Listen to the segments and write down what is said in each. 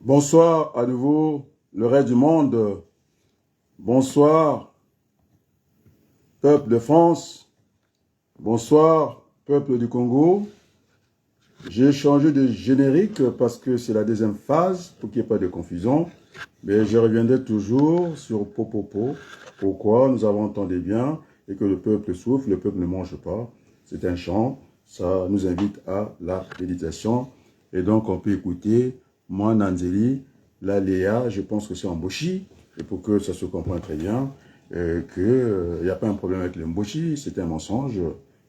Bonsoir à nouveau, le reste du monde. Bonsoir, peuple de France. Bonsoir, peuple du Congo. J'ai changé de générique parce que c'est la deuxième phase, pour qu'il n'y ait pas de confusion. Mais je reviendrai toujours sur Popopo. Pourquoi nous avons entendu bien et que le peuple souffre, le peuple ne mange pas. C'est un chant, ça nous invite à la méditation. Et donc on peut écouter moi, Nanzeli, la Léa, je pense que c'est en Boshi, et pour que ça se comprenne très bien, qu'il n'y a pas un problème avec les Mboshi, c'est un mensonge,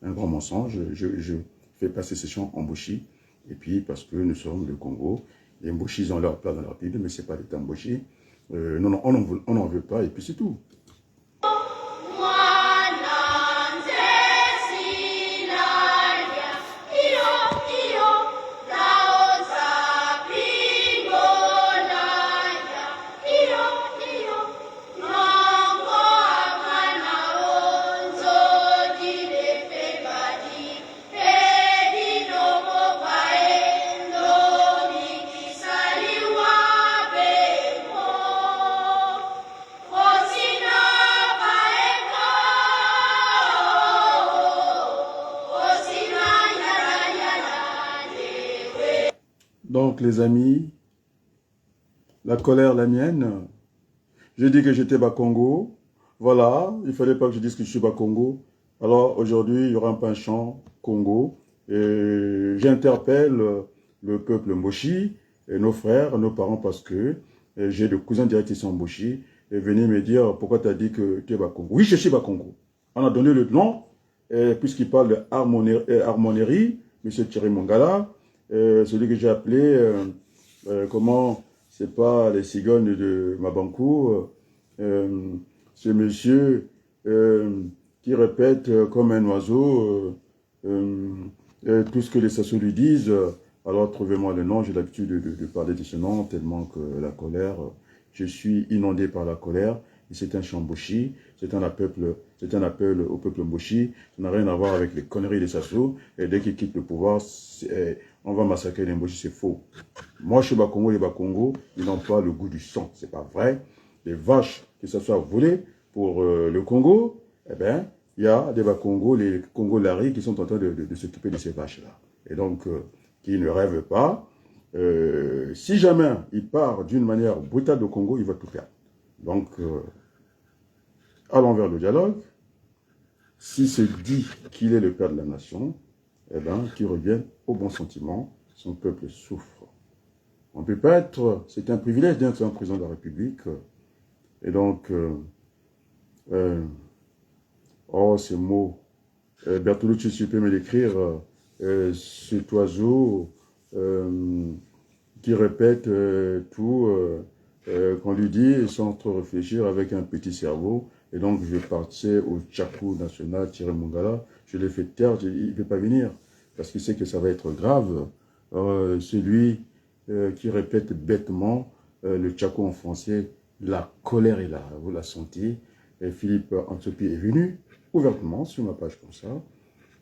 un grand mensonge. Je fais passer ces chants en Boshi, et puis parce que nous sommes le Congo, les Mboshi ils ont leur place dans leur Bible, mais ce n'est pas des Mboshi. Non, on n'en veut pas, et puis c'est tout. Donc, les amis, la colère, la mienne, j'ai dit que j'étais Bakongo. Voilà, il ne fallait pas que je dise que je suis Bakongo. Alors, aujourd'hui, il y aura un penchant Congo. Et j'interpelle le peuple Mboshi, et nos frères, nos parents, parce que j'ai des cousins directs qui sont Mboshi, et venir me dire pourquoi tu as dit que tu es Bakongo. Oui, je suis Bakongo. On a donné le nom, puisqu'il parle de harmonierie, M. Thierry Mongala, celui que j'ai appelé, comment, c'est pas les cigognes de Mabankou, ce monsieur qui répète comme un oiseau tout ce que les Sassou lui disent. Alors trouvez-moi le nom, j'ai l'habitude de parler de ce nom, tellement que la colère, je suis inondé par la colère. Et c'est un chamboshi, c'est un appel au peuple mboshi. Ça n'a rien à voir avec les conneries des Sassou. Et dès qu'ils quittent le pouvoir, on va massacrer les mboshi, c'est faux. Moi, je suis Bakongo, les Bakongo, ils n'ont pas le goût du sang, c'est pas vrai. Les vaches, que ce soit volées pour le Congo, eh bien, il y a des Bakongo, les Congo-Lari qui sont en train de s'occuper de ces vaches-là. Et donc, qui ne rêvent pas. Si jamais il part d'une manière brutale au Congo, il va tout perdre. Donc, allons vers le dialogue. Si c'est dit qu'il est le père de la nation, eh bien, qu'il revienne au bon sentiment. Son peuple souffre. On ne peut pas être... C'est un privilège d'être un président de la République. Et donc, oh, ces mots. Bertolucci, si tu peux me l'écrire, cet oiseau qui répète tout qu'on lui dit sans trop réfléchir avec un petit cerveau. Et donc, je partais au Tchakou national, Thierry Mongala. Je l'ai fait taire, il ne peut pas venir parce qu'il sait que ça va être grave. C'est lui qui répète bêtement le Tchakou en français. La colère est là, vous la sentez. Et Philippe Antiopi est venu ouvertement sur ma page comme ça,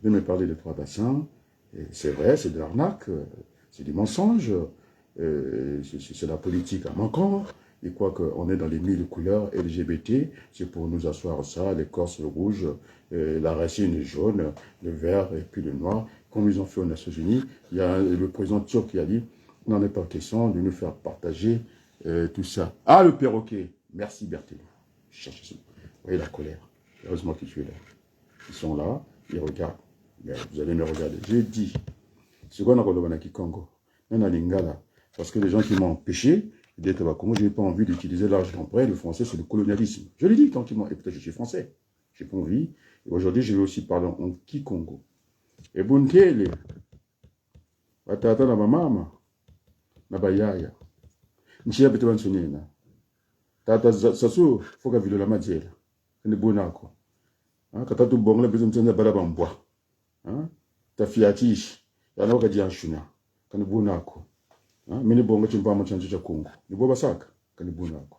de me parler de trois bassins. C'est vrai, c'est de l'arnaque, c'est du mensonge, c'est la politique à manquant. Il croit qu'on est dans les mille couleurs LGBT, c'est pour nous asseoir ça, l'écorce rouge, la racine jaune, le vert et puis le noir, comme ils ont fait aux Nations Unies. Il y a le président turc qui a dit, il n'en est pas question de nous faire partager tout ça. Ah, le perroquet. Merci Berthelot. Je cherche ça. Vous voyez la colère. Heureusement que tu es là. Ils sont là, ils regardent. Mais vous allez me regarder. J'ai dit, c'est quoi dans Congo, Lingala, parce que les gens qui m'ont empêché d'être à Congo, je n'ai pas envie d'utiliser l'argent prêt. Le français, c'est le colonialisme. Je l'ai dit tranquillement. Et peut-être je suis français. Je n'ai pas envie. Et aujourd'hui, je vais aussi parler en Kikongo. Et Buntele, Batata na mama, na bayaya. Nchia beto bansonena. Tata sasu, foka vilo la madiela. Ni bonako. Katatu bongle bezo mtenda bala bambwa. Tafiatishi. Yana wakaji ashuna. Kani bonako. Mini bongo chimpa machancho cha Kongo. Ni boba saka. Kani bonako.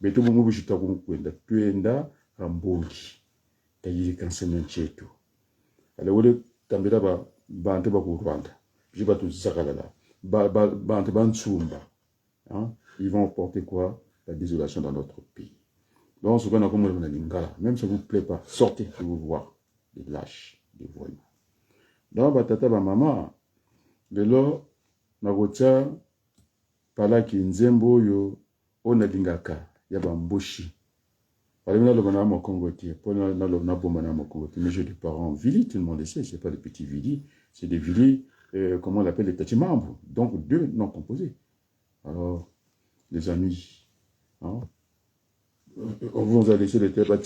Beto bumu bishita kwenda. Tuenda Rambongi. Tayiri kansana chetu. Ale wole tambira ba ante ba ku Rwanda. Jiba tu zakalala. Ba ante ba nsumba. hein, ils vont porter quoi? La désolation dans notre pays. Donc, ce qu'on a comme lingala, même si ça ne vous plaît pas, sortez, je vous voir. Des lâches, des voyous. Donc, batata, maman, de l'eau, na rotia, pala ki nzembo yo, on a dingaka, yaba mboshi. Mais j'ai des parents vili, tout le monde le sait, ce n'est pas des petits vili, c'est des vili, comment on l'appelle, les petits membres, donc deux non composés. Alors, les amis, hein, on vous a laissé le terrain,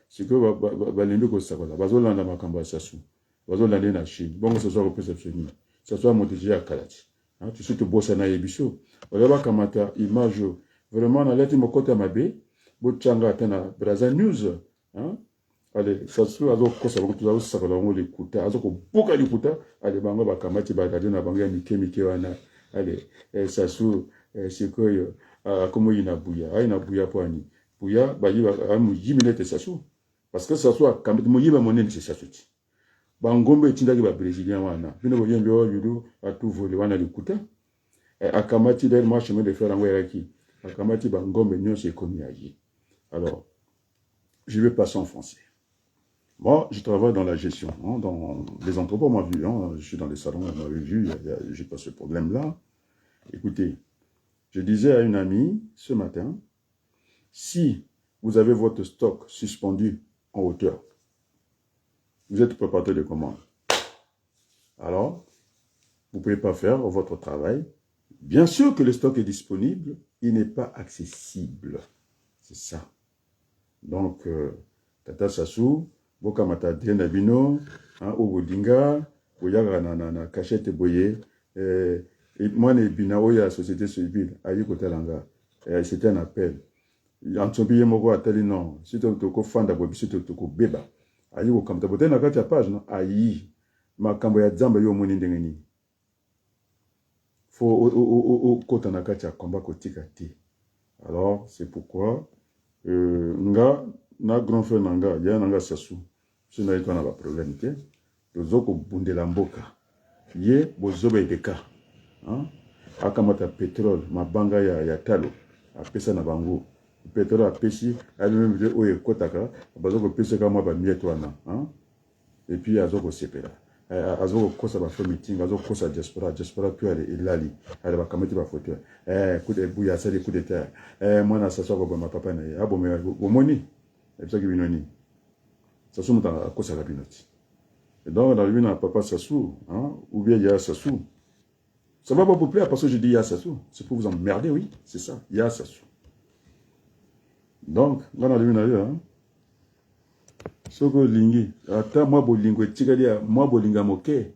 c'est que Balendo Kosakola, Bazolanda Makamba Sassou, Bazolanda na Chine, bon, ce soit réceptionné, ce soit monté à Kalati. Tu sais que Bossana et Bisso, Olaba Kamata, image, vraiment, on a l'air de me côté à ma baie. Bochanga tena Braza News, hein? Allez, ça se azo kosa beaucoup tout ça quand on l'écoute, azo ko boka l'écoute, allez bango bakamati badade na bango ya mike wana, allez, ça se c'est quoi comme il na bouya poani, bouya bayi ba mu 10 minutes ça se, parce que ça soit quand mu yiba monene c'est ça se. Bangombe etinda ki ba brésilien wana, bino bo yembe yudo a tout volé wana l'écoute, akamati del marche chemin de faire en weraki, akamati bangombe nyon c'est comme yayi. Alors, je vais passer en français. Moi, je travaille dans la gestion, hein, dans les entrepôts, on m'a vu, hein, je suis dans les salons, on m'avait vu, j'ai pas ce problème-là. Écoutez, je disais à une amie ce matin, si vous avez votre stock suspendu en hauteur, vous êtes préparateur de commandes, alors, vous ne pouvez pas faire votre travail. Bien sûr que le stock est disponible, il n'est pas accessible. C'est ça. Donc, Tata Sassou, Boka Mata Diana Bino, Ogodinga, Oyaga na cachette boye, moi, les Binao, la société civile, Ayi Kotelanga, c'était un appel. Antobiye Moko a teli non, si tu as fanda bobi, si tu as beba, Ayi Kokamta, bote na kati ya page, non, Ayi, Makambo ya Zamba yo moni ndengeni. Faut kota na kati ya komba kotika ti. Alors, c'est pourquoi, nga, na grand frère nanga, ya nanga Sassou, si na yiko na ba problème te, tozoko bundela mboka, ye bozobe deka, hein? Akamata pétrole, mabanga ya talo, apesa na bango, pétrole apesi, ali-même de oye kotaka, bazoko pesa kama ba mieto wana, hein? Et puis azoko sepela. Azoko kosa ba fait meeting, azoko kosa diaspora puis elle lali, elle va kameti ba photo. Coup de bouya ça coup de terre. Moi na Sassou ko ma papa na ye, abomé bomoni. Et ça qui binoni. Sassou muta kosa la binoti. Et donc dans le papa Sassou, hein, ou bien il y a Sassou. Ça va pas vous plaire parce que je dis il y a Sassou, c'est pour vous emmerder, oui, c'est ça, il y a Sassou. Donc, là dans le hein. Soko lingi, ata moi bolingo etigalia, moi bolinga moke,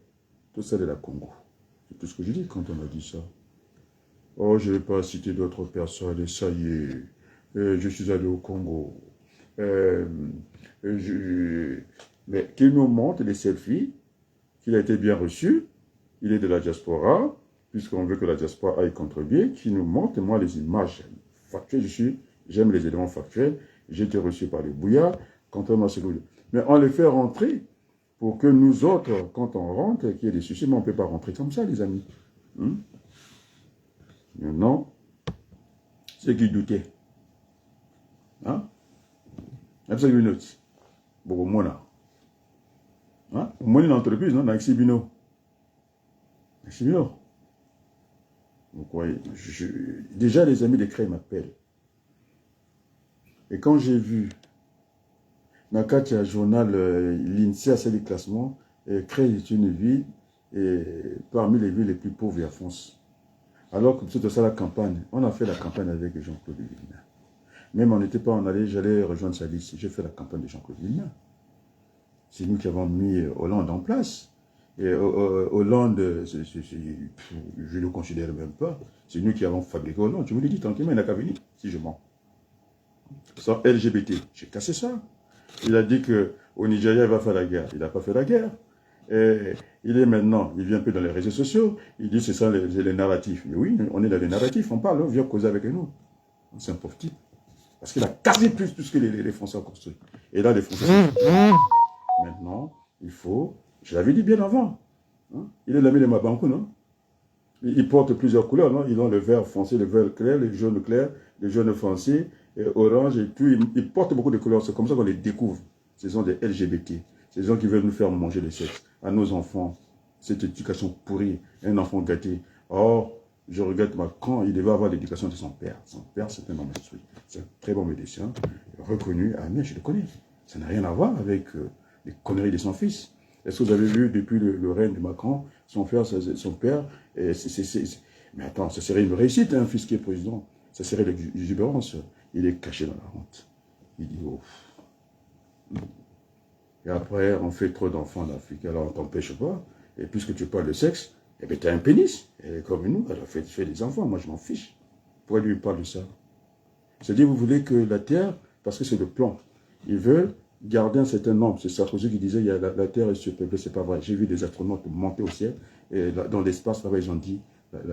tout ça de la Congo. C'est tout ce que je dis quand on a dit ça. Oh, je ne vais pas citer d'autres personnes, et ça y est, je suis allé au Congo. Mais qu'il nous montre les selfies, qu'il a été bien reçu, il est de la diaspora, puisqu'on veut que la diaspora aille contribuer, qu'il nous montre, moi, les images factuelles, j'aime les éléments factuels, j'ai été reçu par les bouillards, contrairement à ce que mais on les fait rentrer pour que nous autres, quand on rentre, qu'il y ait des soucis, mais on ne peut pas rentrer comme ça, les amis. Maintenant, ceux qui doutaient. Hein? Absolument une autre. Beaucoup de monde. Hein? Moi, une entreprise, non? Dans Xibino. Xibino. Vous croyez? Déjà, les amis de Cré m'appellent. Et quand j'ai vu dans le journal, l'INSEE a fait des classements, Cré est une ville et parmi les villes les plus pauvres en France. Alors que c'est ça la campagne, on a fait la campagne avec Jean-Claude Villeneuve. Même on n'était pas en allé, j'allais rejoindre sa liste. J'ai fait la campagne de Jean-Claude Villeneuve. C'est nous qui avons mis Hollande en place. Et Hollande, je ne le considère même pas. C'est nous qui avons fabriqué Hollande. Je vous l'ai dit tranquillement, il n'a qu'à venir, si je mens. Sans LGBT, j'ai cassé ça. Il a dit qu'au Nigeria, il va faire la guerre. Il n'a pas fait la guerre. Et il est maintenant, il vient un peu dans les réseaux sociaux. Il dit c'est ça les narratifs. Mais oui, on est dans les narratifs. On parle, on vient causer avec nous. C'est un pauvre type. Parce qu'il a cassé plus tout ce que les Français ont construit. Et là, les Français maintenant, il faut, je l'avais dit bien avant, hein, il est l'ami de Mabankou, non? Ils portent plusieurs couleurs, non? Ils ont le vert foncé, le vert clair, le jaune foncé, orange et tout. Ils portent beaucoup de couleurs. C'est comme ça qu'on les découvre. Ce sont des LGBT. Ces gens qui veulent nous faire manger le sexe. À nos enfants, cette éducation pourrie, un enfant gâté. Or, je regrette Macron, il devait avoir l'éducation de son père. Son père, c'est un homme instruit. C'est un très bon médecin, reconnu. Ah, mais je le connais. Ça n'a rien à voir avec les conneries de son fils. Est-ce que vous avez vu depuis le règne de Macron, son père, mais attends, ça serait une réussite, un fils qui est président. Ça serait l'exubérance. Il est caché dans la honte. Il dit, oh. Et après, on fait trop d'enfants en Afrique, alors on t'empêche pas. Et puisque tu parles de sexe, eh bien, tu as un pénis. Et comme nous, alors fais des enfants, moi je m'en fiche. Pourquoi lui parle de ça? C'est-à-dire, vous voulez que la Terre, parce que c'est le plan, ils veulent garder un certain nombre. C'est Sarkozy qui disait, il y a la Terre est surpeuplée, c'est pas vrai. J'ai vu des astronautes monter au ciel, et dans l'espace, là-bas, ils ont dit,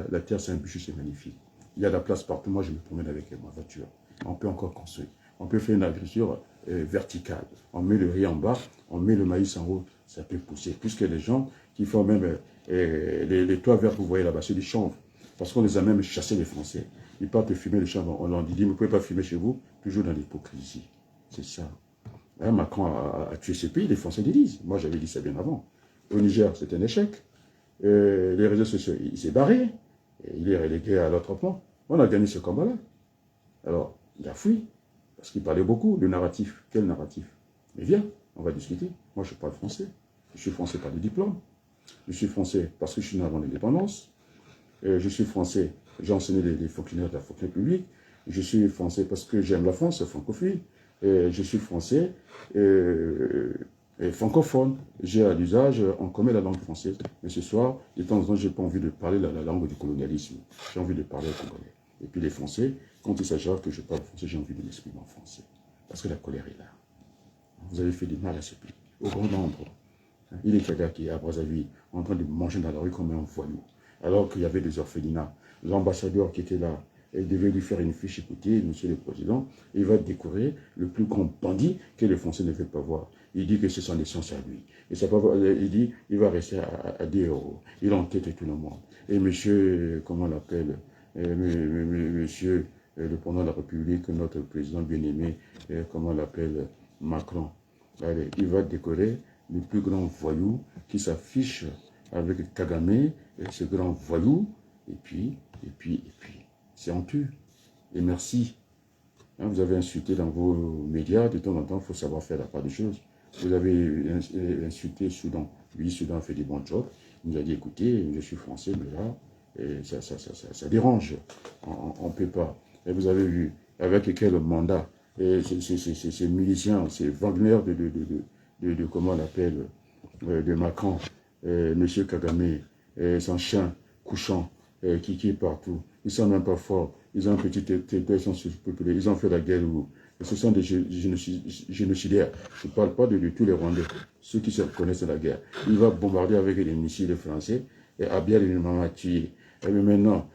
la Terre c'est un bûcher, c'est magnifique. Il y a de la place partout, moi je me promène avec ma voiture. On peut encore construire. On peut faire une agriculture verticale. On met le riz en bas, on met le maïs en haut, ça peut pousser. Puisque les gens qui font même les toits verts que vous voyez là-bas, c'est des chanvres. Parce qu'on les a même chassés, les Français. Ils partent fumer les chanvres. On leur dit, mais vous ne pouvez pas fumer chez vous, toujours dans l'hypocrisie. C'est ça. Hein, Macron a tué ce pays, les Français le disent. Moi, j'avais dit ça bien avant. Au Niger, c'est un échec. Les réseaux sociaux, il s'est barré. Il est relégué à l'autre plan. On a gagné ce combat-là. Alors, il a fui. Parce qu'il parlait beaucoup. Le narratif, quel narratif? Mais viens, on va discuter. Moi, je parle français. Je suis français par le diplôme. Je suis français parce que je suis né avant l'indépendance. Je suis français, j'ai enseigné les fonctionnaires de la fonction publique. Je suis français parce que j'aime la France, francophile. Je suis français francophone. J'ai à l'usage, on commet la langue française. Mais ce soir, de temps en temps, je n'ai pas envie de parler la langue du colonialisme. J'ai envie de parler au Congolais. Et puis les Français, quand il s'agira que je parle français, j'ai envie de m'exprimer en français. Parce que la colère est là. Vous avez fait du mal à ce pays, au grand nombre. Il est quelqu'un qui est à Brazzaville, en train de manger dans la rue comme un voyou. Alors qu'il y avait des orphelinats. L'ambassadeur qui était là, il devait lui faire une fiche, écoutez, monsieur le président, il va découvrir le plus grand bandit que les Français ne veulent pas voir. Il dit que ce sont des sciences à lui. Et ça, il dit, il va rester à 10 euros. Il entête tout le monde. Et monsieur, comment on l'appelle, monsieur, le président de la République, notre président bien-aimé, comment on l'appelle, Macron, allez, il va décorer le plus grand voyou qui s'affiche avec Kagame, et ce grand voyou, et puis, c'est honteux. Et merci. Hein, vous avez insulté dans vos médias, de temps en temps, il faut savoir faire la part des choses. Vous avez insulté Soudan. Lui, Soudan fait des bons jobs. Il nous a dit, écoutez, je suis français, mais là, et ça dérange. On ne peut pas. Et vous avez vu, avec quel mandat, ces miliciens, ces Wagner de comment on l'appelle, de Macron, M. Kagame, son chien couchant, qui est partout. Ils ne sont même pas forts. Ils ont un petit territoire, ils sont surpeuplés. Ils ont fait la guerre. Ce sont des génocidaires. Je ne parle pas de tous les Rwandais, ceux qui se reconnaissent à la guerre. Il va bombarder avec des missiles français et Abiel il m'a tué. Mais maintenant,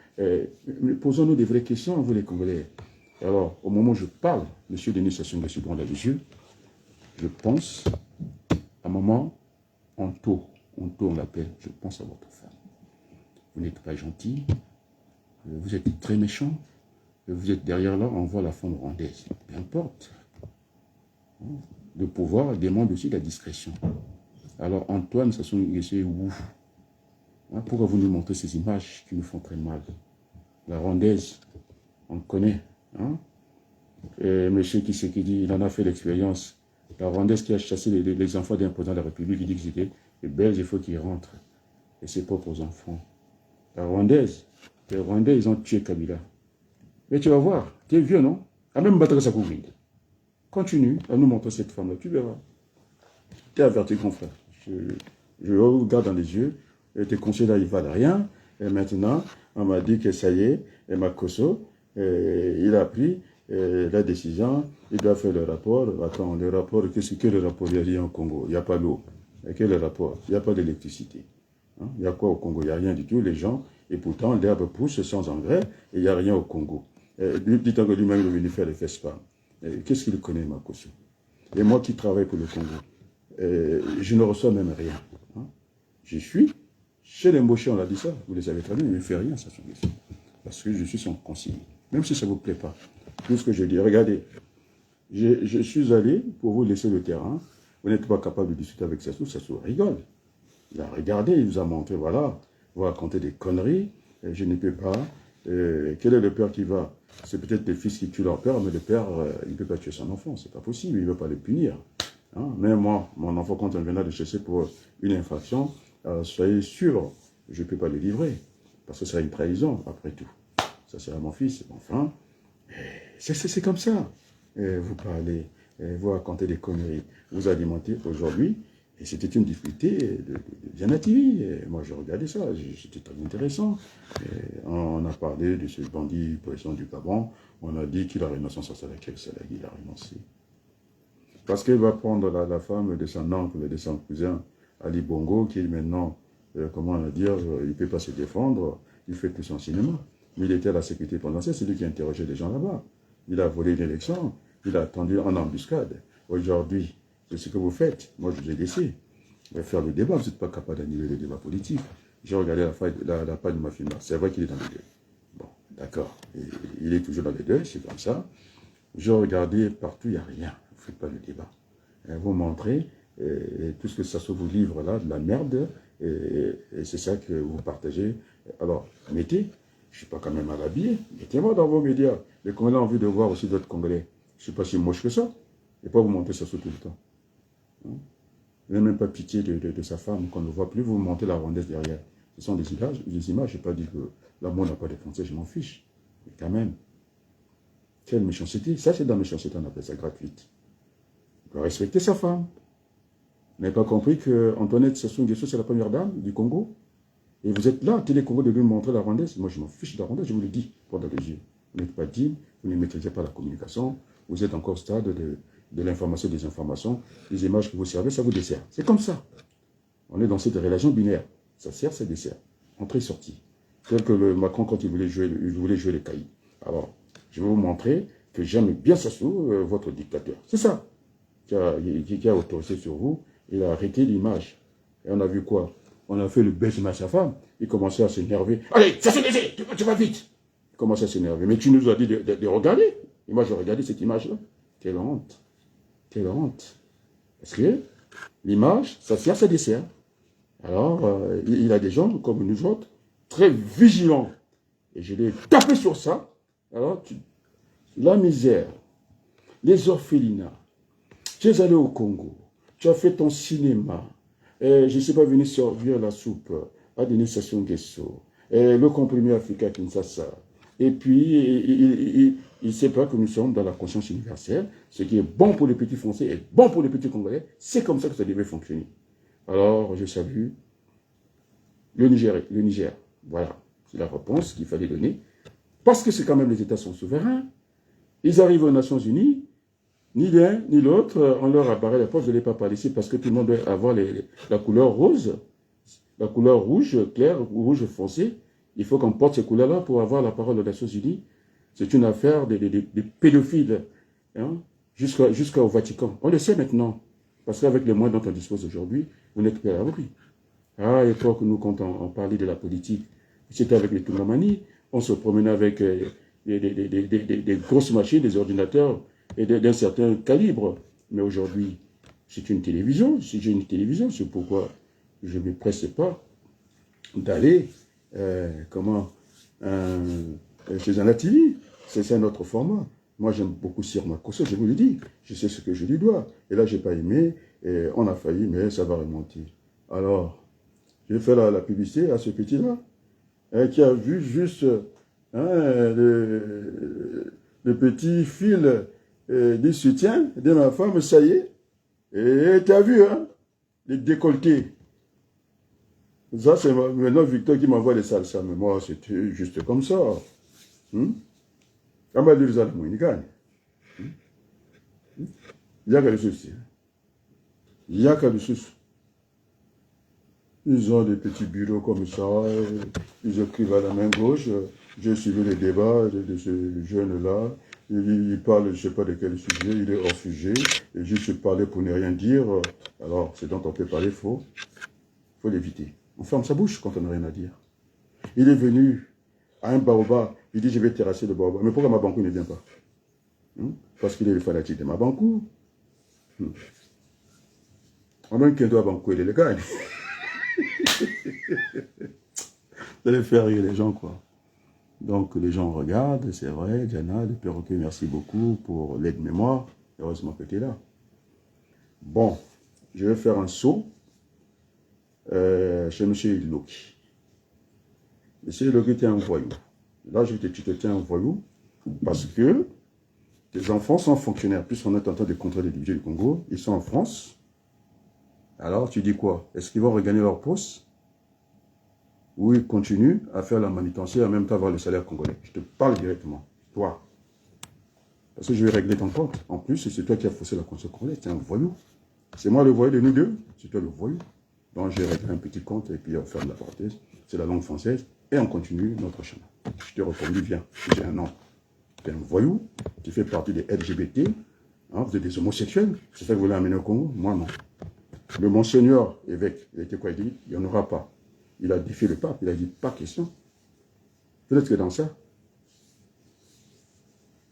posons-nous des vraies questions, vous les Congolais. Alors, au moment où je parle, M. Denis Sassou Nguesso dans les yeux, je pense, à un moment, on l'appelle, je pense à votre femme. Vous n'êtes pas gentil, vous êtes très méchant, vous êtes derrière là, on voit la femme rwandaise. Peu importe. Le pouvoir demande aussi la discrétion. Alors Antoine Sassou Nguesso est où? Pourquoi vous nous montrez ces images qui nous font très mal? La rwandaise, on connaît. Hein? Et monsieur Tshisekedi, il en a fait l'expérience. La rwandaise qui a chassé les enfants d'un président de la République, il dit que c'était les Belges, il faut qu'ils rentrent. Et ses propres enfants. La rwandaise, les Rwandais, ils ont tué Kabila. Mais tu vas voir, tu es vieux, non? À même battre sa couvrir. Continue à nous montrer cette femme-là, tu verras. Tu es averti, grand frère. Je regarde dans les yeux, et tes conseils là, ils ne valent rien. Et maintenant, on m'a dit que ça y est, et Makoso, il a pris la décision, il doit faire le rapport. Attends, le rapport, qu'est-ce que le rapport? Il y a rien au Congo, il n'y a pas l'eau. Quel est le rapport? Il n'y a pas d'électricité. Il y a quoi au Congo? Il n'y a rien du tout, les gens, et pourtant l'herbe pousse sans engrais, et il n'y a rien au Congo. Dites-moi que lui-même il est venu faire les FESPA. Qu'est-ce qu'il connaît, Makoso? Et moi qui travaille pour le Congo, je ne reçois même rien. Je suis Chez les Mboché, on a dit ça, vous les avez très bien, il ne fait rien, ça, son Nguesso. Parce que je suis son conseiller. Même si ça ne vous plaît pas. Tout ce que je dis, regardez, je suis allé pour vous laisser le terrain. Vous n'êtes pas capable de discuter avec Sassou rigole. Il a regardé, il vous a montré, voilà, vous racontez des conneries, je ne peux pas. Quel est le père qui va? C'est peut-être les fils qui tuent leur père, mais le père, il ne peut pas tuer son enfant, c'est pas possible, il ne veut pas le punir. Hein? Mais moi, mon enfant, quand on viendra de chercher pour une infraction, soyez sûr, je ne peux pas le livrer, parce que c'est une trahison, après tout. Ça sera mon fils, enfin, c'est comme ça. Vous parlez, vous racontez des conneries, vous alimentez aujourd'hui. Et c'était une difficulté de Diana TV. Moi, j'ai regardé ça, c'était très intéressant. On a parlé de ce bandit président du Gabon. On a dit qu'il a renoncé à Salaki, il a renoncé. Parce qu'il va prendre la femme de son oncle, de son cousin, Ali Bongo, qui est maintenant, comment on va dire, il ne peut pas se défendre, il fait tout son cinéma. Mais il était à la sécurité potentielle, c'est lui qui interrogeait les gens là-bas. Il a volé l'élection, il a attendu en embuscade. Aujourd'hui, c'est ce que vous faites. Moi, je vous ai laissé. Vous allez faire le débat, vous n'êtes pas capable d'annuler le débat politique. J'ai regardé la page de ma film. C'est vrai qu'il est dans les deux. Bon, d'accord. Il est toujours dans les deux, c'est comme ça. J'ai regardé partout, il n'y a rien. Vous ne faites pas le débat. Vous montrez tout ce que ça se vous livre là, de la merde, et c'est ça que vous partagez. Alors, mettez, je ne suis pas quand même mal habillé, mettez-moi dans vos médias. Les Congolais ont envie de voir aussi d'autres Congolais. Je ne suis pas si moche que ça. Et pas vous montrer ça tout le temps. Hein? Vous n'avez même pas pitié de sa femme qu'on ne voit plus, vous montez la rondesse derrière. Ce sont des images, je n'ai pas dit que l'amour n'a pas de frontières, je m'en fiche. Mais quand même, quelle méchanceté. Ça, c'est dans la méchanceté, on appelle ça gratuite. Il doit respecter sa femme. Vous n'avez pas compris que Antoinette Sassou Nguesso, c'est la première dame du Congo? Et vous êtes là, Télé Congo, de lui montrer la rondesse. Moi, je m'en fiche de la rondesse, je vous le dis, pour dans les yeux. Vous n'êtes pas digne, vous ne maîtrisez pas la communication, vous êtes encore au stade de l'information, des informations, les images que vous servez, ça vous dessert. C'est comme ça. On est dans cette relation binaire. Ça sert, ça dessert. Entrée-sortie. Tel que le Macron, quand il voulait jouer les cailloux. Alors, je vais vous montrer que j'aime bien Sassou, votre dictateur. C'est ça qui a autorisé sur vous. Il a arrêté l'image. Et on a vu quoi? On a fait le baisement à sa femme. Il commençait à s'énerver. Allez, Sassou, tu vas vite. Il commençait à s'énerver. Mais tu nous as dit de regarder. Et moi, j'ai regardé cette image-là. Quelle honte. Quelle honte. Parce que l'image, ça sert, ça dessert. Alors, il a des gens comme nous autres, très vigilants. Et je l'ai tapé sur ça. Alors, la misère, les orphelinats. Tu es allé au Congo. Tu as fait ton cinéma. Je ne sais pas venir servir la soupe à Denis Sassou Nguesso. Le comprimé africain Kinshasa. Et puis, il ne sait pas que nous sommes dans la conscience universelle. Ce qui est bon pour les petits Français est bon pour les petits Congolais. C'est comme ça que ça devait fonctionner. Alors, je salue le Niger. Voilà, c'est la réponse qu'il fallait donner. Parce que c'est quand même les États sont souverains. Ils arrivent aux Nations Unies. Ni l'un, ni l'autre, on leur a barré la porte. Je ne l'ai pas parlé ici parce que tout le monde doit avoir la couleur rose, la couleur rouge claire ou rouge foncé. Il faut qu'on porte ces couleurs-là pour avoir la parole aux Nations Unies. C'est une affaire des pédophiles, hein, jusqu'au Vatican. On le sait maintenant, parce qu'avec les moyens dont on dispose aujourd'hui, vous n'êtes pas à l'abri. À l'époque, nous, quand on parlait de la politique, c'était avec les Toumamani, on se promenait avec des grosses machines, des ordinateurs, et d'un certain calibre. Mais aujourd'hui, c'est une télévision. Si j'ai une télévision, c'est pourquoi je ne me presse pas d'aller chez un TV. C'est un autre format. Moi, j'aime beaucoup Sir Makosso, je vous le dis. Je sais ce que je lui dois. Et là, je n'ai pas aimé. Et on a failli, mais ça va remonter. Alors, j'ai fait la publicité à ce petit-là, qui a vu juste le petit fil du soutien de ma femme, ça y est. Et tu as vu, hein, les décolletés. Ça, c'est maintenant Victor qui m'envoie les salsas. Mais moi, c'était juste comme ça. Il y a quelque chose. Il y a quelque chose. Ils ont des petits bureaux comme ça. Ils écrivent à la main gauche. J'ai suivi les débats de ce jeune-là. Il parle, je ne sais pas de quel sujet, il est hors sujet. Et juste parler pour ne rien dire. Alors, c'est dont on peut parler, il faut l'éviter. On ferme sa bouche quand on n'a rien à dire. Il est venu à un baobab, il dit je vais terrasser le baobab. Mais pourquoi Mabankou ne vient pas? Parce qu'il est le fanatique de Mabankou. On a un kendo à Bankou, il est le gars. Vous allez faire rire les gens, quoi. Donc, les gens regardent, c'est vrai, Diana, le perroquet, merci beaucoup pour l'aide-mémoire. Heureusement que tu es là. Bon, je vais faire un saut chez M. Iloki. M. Iloki, tu es un voyou. Là, je vais te dire que tu es un voyou parce que tes enfants sont fonctionnaires. Plus on est en train de contrôler les budgets du Congo, ils sont en France. Alors, tu dis quoi? Est-ce qu'ils vont regagner leur poste? Ou ils continuent à faire la manutention et en même temps avoir le salaire congolais? Je te parle directement. Toi. Parce que je vais régler ton compte. En plus, c'est toi qui as faussé la conscience congolaise. Tu es un voyou. C'est moi le voyou de nous deux. C'est toi le voyou. Donc, j'ai réglé un petit compte et puis on ferme la parenthèse. C'est la langue française. Et on continue notre chemin. Je te recommande, viens. J'ai un nom. Tu es un voyou. Tu fais partie des LGBT. Hein, vous êtes des homosexuels. C'est ça que vous voulez amener au Congo? Moi, non. Le monseigneur évêque, il était quoi? Il dit, il n'y en aura pas. Il a défié le pape, il a dit, pas question. Peut-être que dans ça.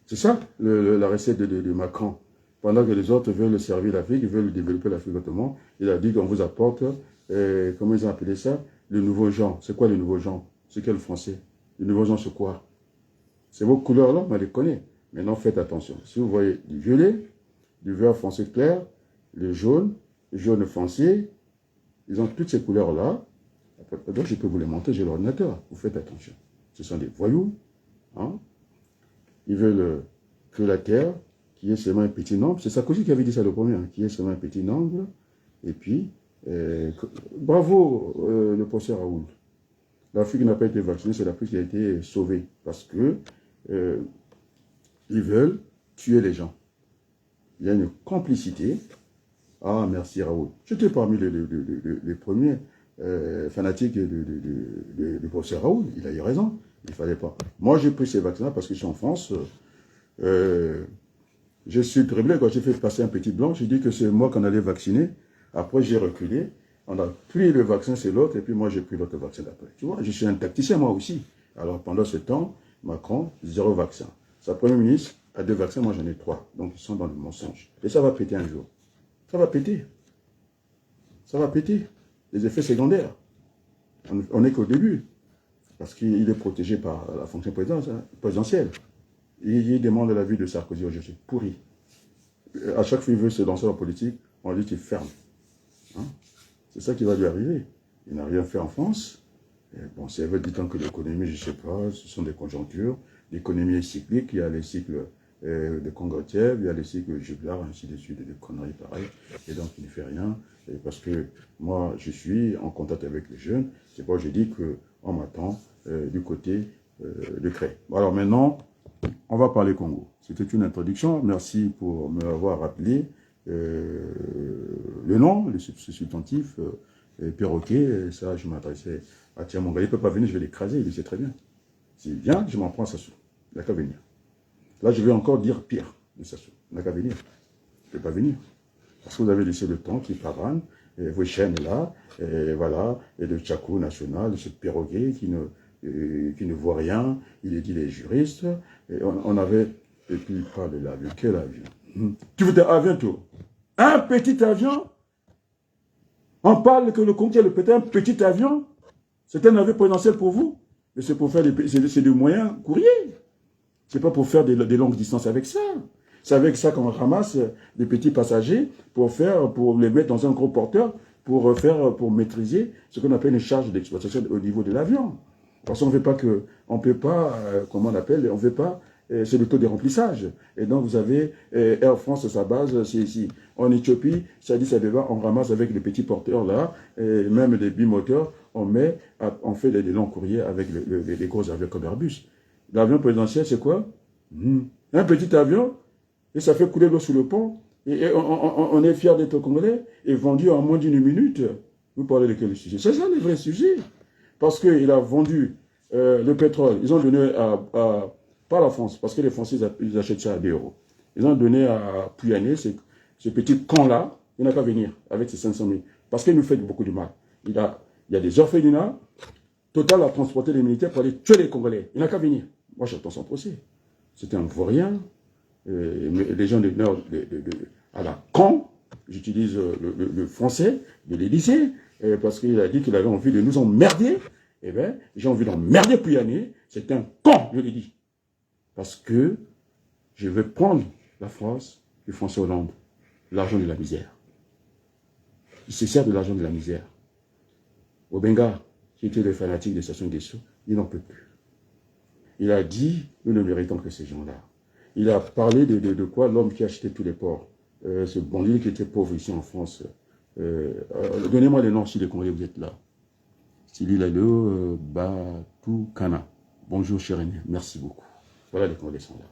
C'est ça, la recette de Macron. Pendant que les autres veulent servir l'Afrique, ils veulent développer l'Afrique autrement, il a dit qu'on vous apporte, comment ils ont appelé ça? Le nouveau genre. C'est quoi le nouveau genre? C'est quel français? Le nouveau genre, c'est quoi? C'est vos couleurs-là, on les connaît. Maintenant, faites attention. Si vous voyez du violet, du vert foncé clair, le jaune foncé, ils ont toutes ces couleurs-là. Donc, je peux vous les montrer, j'ai l'ordinateur. Vous faites attention. Ce sont des voyous. Hein? Ils veulent que la terre, qui est seulement un petit nombre, c'est Sarkozy qui avait dit ça le premier, hein, qui est seulement un petit nombre. Et puis, bravo le professeur Raoul. L'Afrique n'a pas été vaccinée, c'est l'Afrique qui a été sauvée. Parce que ils veulent tuer les gens. Il y a une complicité. Ah, merci Raoul. J'étais parmi les premiers fanatiques du professeur Raoul. Il a eu raison. Il ne fallait pas. Moi, j'ai pris ces vaccins parce que je suis en France. Je suis dribblé quand j'ai fait passer un petit blanc. J'ai dit que c'est moi qu'on allait vacciner. Après, j'ai reculé. On a pris le vaccin, c'est l'autre. Et puis moi, j'ai pris l'autre vaccin d'après. Tu vois, je suis un tacticien, moi aussi. Alors, pendant ce temps, Macron, 0 vaccin. Sa première ministre a 2 vaccins, moi j'en ai 3. Donc, ils sont dans le mensonge. Et ça va péter un jour. Ça va péter. Ça va péter. Les effets secondaires. On n'est qu'au début. Parce qu'il est protégé par la fonction présidentielle. Il demande la vie de Sarkozy aujourd'hui. Pourri. À chaque fois qu'il veut se lancer en politique, on lui dit qu'il ferme. Hein? C'est ça qui va lui arriver. Il n'a rien fait en France. Et bon, c'est vrai, dit-on que l'économie, je ne sais pas, ce sont des conjonctures. L'économie est cyclique. Il y a les cycles de Kongotiev, il y a les cycles jugulaires, ainsi de suite, des conneries pareilles. Et donc, il ne fait rien. Et parce que moi, je suis en contact avec les jeunes. C'est pourquoi je dis qu'on m'attend du côté de Cré. Alors maintenant, on va parler Congo. C'était une introduction. Merci pour m'avoir rappelé le nom, le substantif, perroquet. Ça, je m'adressais à Tiamonga. Il ne peut pas venir, je vais l'écraser, il sait très bien. S'il vient, je m'en prends à Sassou. Il n'a qu'à venir. Là, je vais encore dire pire de Sassou. Il n'a qu'à venir. Il ne peut pas venir. Parce que vous avez laissé le temps qui pavane, et vos chaînes là, et voilà, et le Tchakou national, ce perroquet qui ne voit rien, il est juriste, et on avait, et puis il parle de l'avion, quel avion? Tu veux un avion, toi? Un petit avion? On parle que le Congo le peut-être un petit avion? C'est un avion présidentiel pour vous? Mais c'est pour faire c'est des moyens courriers. C'est pas pour faire des longues distances avec ça. C'est avec ça qu'on ramasse des petits passagers pour les mettre dans un gros porteur, pour maîtriser ce qu'on appelle une charge d'exploitation au niveau de l'avion. Parce qu'on ne veut pas comment on appelle, on ne veut pas, c'est le taux de remplissage. Et donc vous avez Air France, sa base, c'est ici. En Éthiopie, ça dit ça devant, on ramasse avec les petits porteurs là, et même des bimoteurs, on fait des longs courriers avec les gros avions comme Airbus. L'avion présidentiel, c'est quoi? Un petit avion, et ça fait couler l'eau sous le pont, et on est fiers d'être congolais, et vendu en moins d'une minute. Vous parlez de quel sujet? C'est ça le vrai sujet. Parce qu'il a vendu le pétrole, ils ont donné pas la France, parce que les Français, ils achètent ça à 2 euros. Ils ont donné à Puyané, ce petit con-là, il n'a qu'à venir avec ses 500 000. Parce qu'il nous fait beaucoup de mal. Il y a des orphelinats. Total a transporté les militaires pour aller tuer les Congolais. Il n'a qu'à venir. Moi, j'attends son procès. C'était un vaurien. Les gens du Nord, à la Caen, j'utilise le français de l'Élysée, parce qu'il a dit qu'il avait envie de nous emmerder. Eh bien, j'ai envie d'emmerder Pouyanné. C'est un con, je l'ai dit. Parce que je veux prendre la France du François Hollande, l'argent de la misère. Il se sert de l'argent de la misère. Obenga, qui était le fanatique de Sassou Nguesso, il n'en peut plus. Il a dit, nous ne méritons que ces gens-là. Il a parlé de quoi l'homme qui achetait tous les ports. Ce bandit qui était pauvre ici en France. Donnez-moi les noms si les Congolais vous êtes là. Sili Lalo, Batou Kana. Bonjour cher aîné, merci beaucoup. Voilà les Congolais sont là.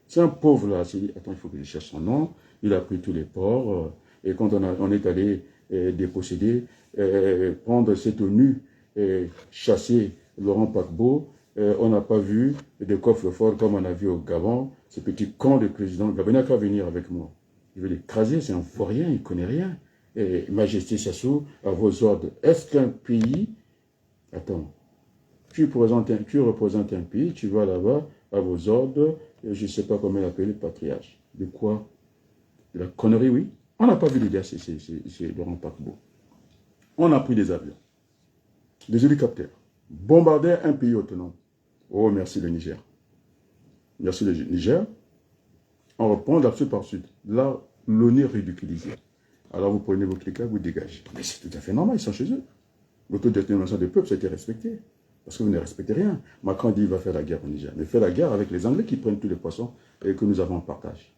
C'est un pauvre là, attends, il faut que je cherche son nom. Il a pris tous les ports. Et quand on est allé déposséder, prendre cette tenue, chasser Laurent Gbagbo, on n'a pas vu de coffre-fort comme on a vu au Gabon. Ce petit con de président Gabon qu'à venir avec moi. Il veut l'écraser, c'est un vaurien, il ne connaît rien. Et Majesté Sassou, à vos ordres. Est-ce qu'un pays... Attends. Tu représentes un pays, tu vas là-bas, à vos ordres, je ne sais pas comment l'appeler, le patriarche. De quoi? De la connerie, oui. On n'a pas vu les gars, c'est Laurent Gbagbo. On a pris des avions, des hélicoptères, bombardé un pays autonome. Oh, merci le Niger. Merci le Niger. On reprend d'absurde par sud. Là, l'ONU est ridiculisé. Alors vous prenez vos cliquets, vous dégagez. Mais c'est tout à fait normal, ils sont chez eux. L'autodétermination des peuples, ça a été respecté. Parce que vous ne respectez rien. Macron dit qu'il va faire la guerre au Niger. Mais fait la guerre avec les Anglais qui prennent tous les poissons et que nous avons en partage.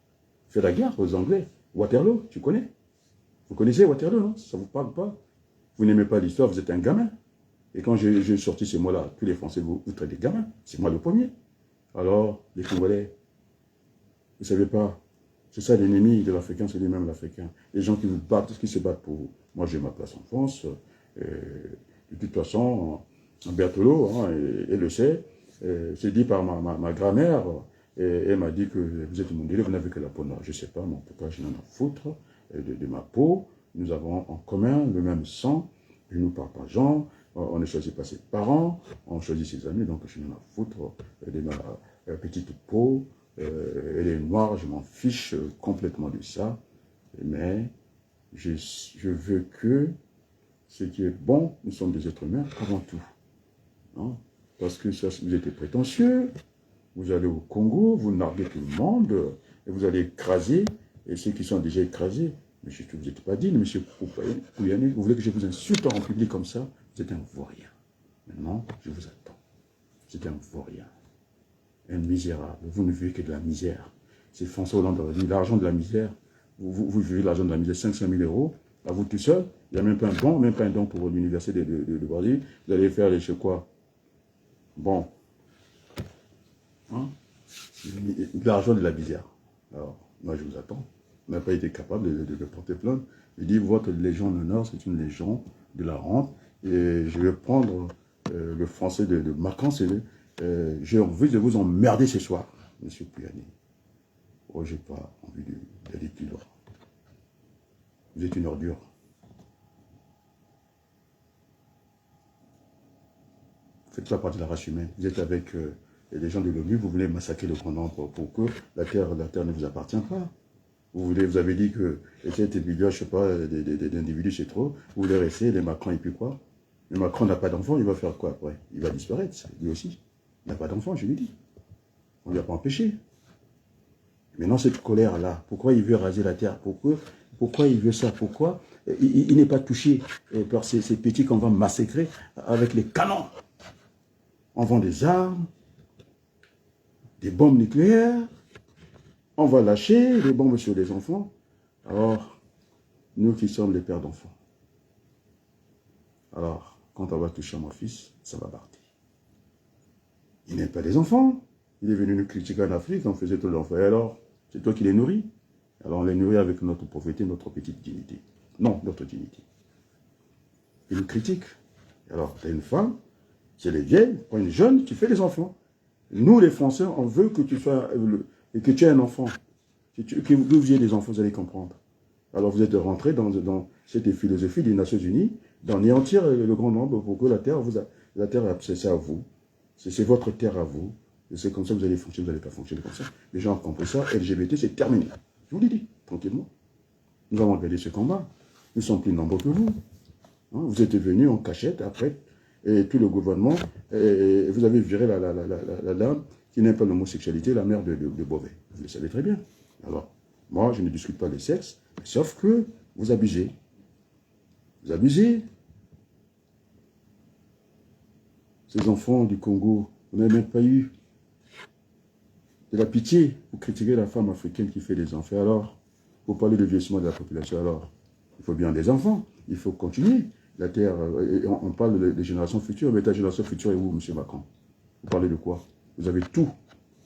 Fait la guerre aux Anglais. Waterloo, tu connais? Vous connaissez Waterloo, non? Ça ne vous parle pas? Vous n'aimez pas l'histoire, vous êtes un gamin. Et quand j'ai sorti ces mots-là, tous les Français vous traitez de gamins. C'est moi le premier. Alors, les Congolais, vous ne savez pas, c'est ça l'ennemi de l'Africain, c'est lui-même l'Africain. Les gens qui vous battent, qui se battent pour vous. Moi, j'ai ma place en France. De toute façon, Berthelot, hein, elle le sait, c'est dit par ma grand-mère, et elle m'a dit que vous êtes mon délai, vous n'avez que la peau noire. Je ne sais pas, mais en tout cas, je n'en ai à foutre de ma peau. Nous avons en commun le même sang, et nous partageons. On ne choisit pas ses parents, on choisit ses amis, donc je n'en ai à foutre de ma petite peau. Elle est noire, je m'en fiche complètement de ça. Mais je veux que ce qui est bon, nous sommes des êtres humains avant tout. Non? Parce que ça, vous êtes prétentieux, vous allez au Congo, vous narguez tout le monde, et vous allez écraser, et ceux qui sont déjà écrasés. Mais vous n'êtes pas digne, monsieur Pouyanné, vous voulez que je vous insulte en public comme ça? Vous êtes un vaurien. Maintenant, je vous attends. Vous êtes un vaurien. Un misérable. Vous ne vivez que de la misère. C'est François Hollande qui a dit l'argent de la misère. Vous vivez l'argent de la misère, 500 000 euros, à vous tout seul. Il n'y a même pas un don pour l'université de Brésil. Vous allez faire les chez quoi? Bon. Hein? L'argent de la misère. Alors, moi je vous attends. On n'a pas été capable de porter plainte. Je dis, votre légion d'honneur, c'est une légion de la honte. Et je vais prendre le français de Macron, j'ai envie de vous emmerder ce soir, monsieur Pouyanné. Oh, j'ai pas envie d'aller plus loin. Vous êtes une ordure. Faites la partie de la race humaine. Vous êtes avec les gens de l'ONU, vous voulez massacrer le grand nombre pour que la terre ne vous appartient pas. Vous avez dit que cet individu, je ne sais pas, d'individus c'est trop. Vous voulez rester, les Macron et puis quoi? Le Macron n'a pas d'enfant, il va faire quoi après? Il va disparaître, lui aussi. Il n'a pas d'enfant, je lui dis. On ne lui a pas empêché. Maintenant, cette colère-là, pourquoi il veut raser la terre? Pourquoi il veut ça? Pourquoi il n'est pas touché par ces petits qu'on va massacrer avec les canons? On vend des armes, des bombes nucléaires, on va lâcher des bombes sur les enfants. Alors, nous qui sommes les pères d'enfants, alors, quand on va toucher à mon fils, ça va partir. Il n'aime pas les enfants. Il est venu nous critiquer en Afrique, on faisait tout l'enfant. Et alors, c'est toi qui les nourris. Alors on les nourrit avec notre pauvreté, notre petite dignité. Non, notre dignité. Il nous critique. Alors, tu as une femme, si elle est vieille, pas une jeune, tu fais des enfants. Nous, les Français, on veut que tu sois, que tu aies un enfant. Que vous ayez des enfants, vous allez comprendre. Alors vous êtes rentrés dans cette philosophie des Nations Unies, d'anéantir le grand nombre pour que la terre, c'est à vous. C'est votre terre à vous. Et c'est comme ça que vous allez fonctionner, vous n'allez pas fonctionner comme ça. Les gens ont compris ça, LGBT, c'est terminé. Je vous l'ai dit, tranquillement. Nous avons gagné ce combat. Nous sommes plus nombreux que vous. Hein, vous êtes venus en cachette après, et tout le gouvernement, et vous avez viré la dame qui n'aime pas l'homosexualité, la mère de Beauvais. Vous le savez très bien. Alors, moi, je ne discute pas le sexe, sauf que vous abusez. Vous abusez. Ces enfants du Congo, vous n'avez même pas eu de la pitié pour critiquer la femme africaine qui fait des enfants. Alors, pour parler de vieillissement de la population, alors, il faut bien des enfants. Il faut continuer. La terre, on parle des générations futures, mais ta génération future est où, M. Macron? Vous parlez de quoi? Vous avez tout